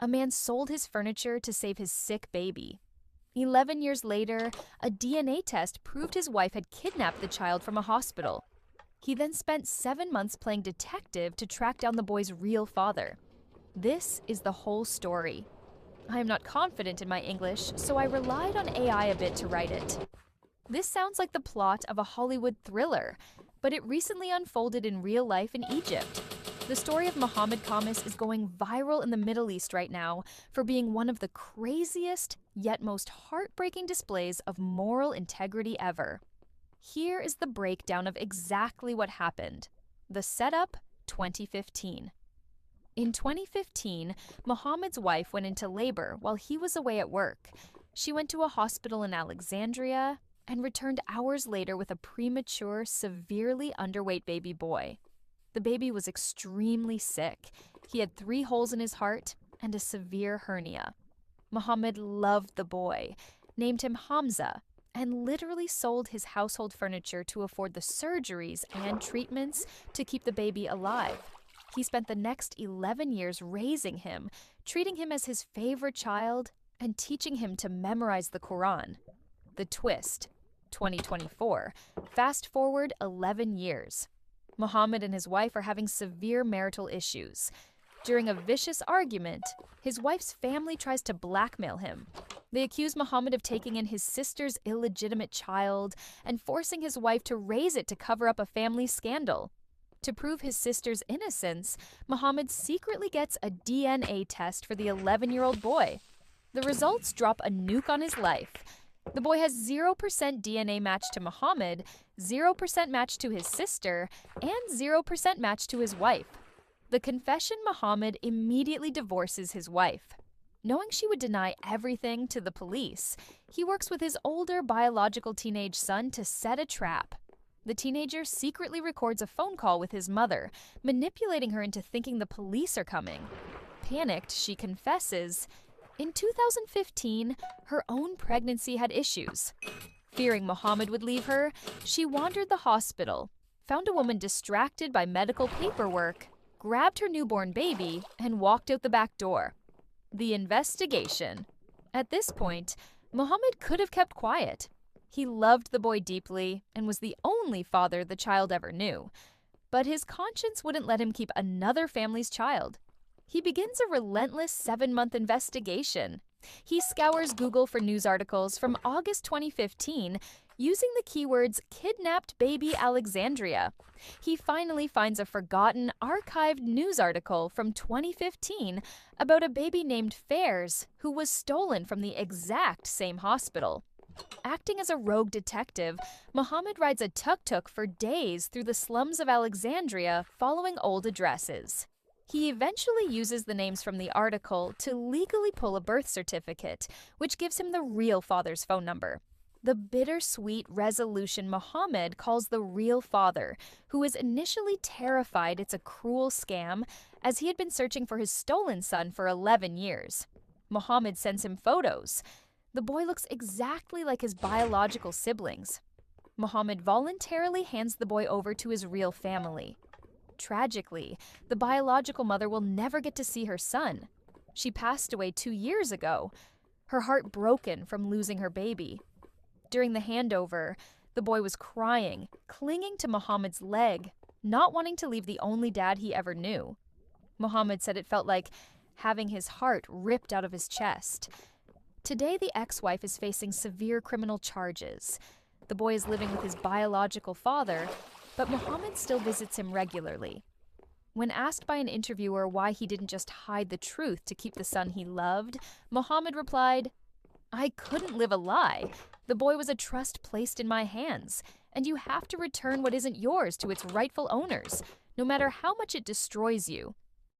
a man sold his furniture to save his sick baby. 11 years later, a DNA test proved his wife had kidnapped the child from a hospital. He then spent 7 months playing detective to track down the boy's real father. This is the whole story. I am not confident in my English, so I relied on AI a bit to write it. This sounds like the plot of a Hollywood thriller, but it recently unfolded in real life in Egypt. The story of Mohammed Khamis is going viral in the Middle East right now for being one of the craziest yet most heartbreaking displays of moral integrity ever. Here is the breakdown of exactly what happened. The setup, 2015. In 2015, Mohammed's wife went into labor while he was away at work. She went to a hospital in Alexandria and returned hours later with a premature, severely underweight baby boy. The baby was extremely sick. He had 3 holes in his heart and a severe hernia. Mohammed loved the boy, named him Hamza, and literally sold his household furniture to afford the surgeries and treatments to keep the baby alive. He spent the next 11 years raising him, treating him as his favorite child, and teaching him to memorize the Quran. The twist, 2024. Fast forward 11 years. Mohammed and his wife are having severe marital issues. During a vicious argument, his wife's family tries to blackmail him. They accuse Mohammed of taking in his sister's illegitimate child and forcing his wife to raise it to cover up a family scandal. To prove his sister's innocence, Mohammed secretly gets a DNA test for the 11-year-old boy. The results drop a nuke on his life. The boy has 0% DNA match to Mohammed, 0% match to his sister, and 0% match to his wife. The confession, Mohammed immediately divorces his wife. Knowing she would deny everything to the police, he works with his older biological teenage son to set a trap. The teenager secretly records a phone call with his mother, manipulating her into thinking the police are coming. Panicked, she confesses. In 2015, her own pregnancy had issues. Fearing Mohammed would leave her, she wandered the hospital, found a woman distracted by medical paperwork, grabbed her newborn baby, and walked out the back door. The investigation. At this point, Mohammed could have kept quiet. He loved the boy deeply and was the only father the child ever knew. But his conscience wouldn't let him keep another family's child. He begins a relentless 7-month investigation. He scours Google for news articles from August 2015 using the keywords kidnapped baby Alexandria. He finally finds a forgotten, archived news article from 2015 about a baby named Fairs who was stolen from the exact same hospital. Acting as a rogue detective, Mohammed rides a tuk-tuk for days through the slums of Alexandria following old addresses. He eventually uses the names from the article to legally pull a birth certificate, which gives him the real father's phone number. The bittersweet resolution Mohammed calls the real father, who is initially terrified it's a cruel scam, as he had been searching for his stolen son for 11 years. Mohammed sends him photos. The boy looks exactly like his biological siblings. Mohammed voluntarily hands the boy over to his real family. Tragically, the biological mother will never get to see her son. She passed away 2 years ago, her heart broken from losing her baby. During the handover, the boy was crying, clinging to Mohammed's leg, not wanting to leave the only dad he ever knew. Mohammed said it felt like having his heart ripped out of his chest. Today, the ex-wife is facing severe criminal charges. The boy is living with his biological father, but Mohammed still visits him regularly. When asked by an interviewer why he didn't just hide the truth to keep the son he loved, Mohammed replied, "I couldn't live a lie. The boy was a trust placed in my hands, and you have to return what isn't yours to its rightful owners, no matter how much it destroys you.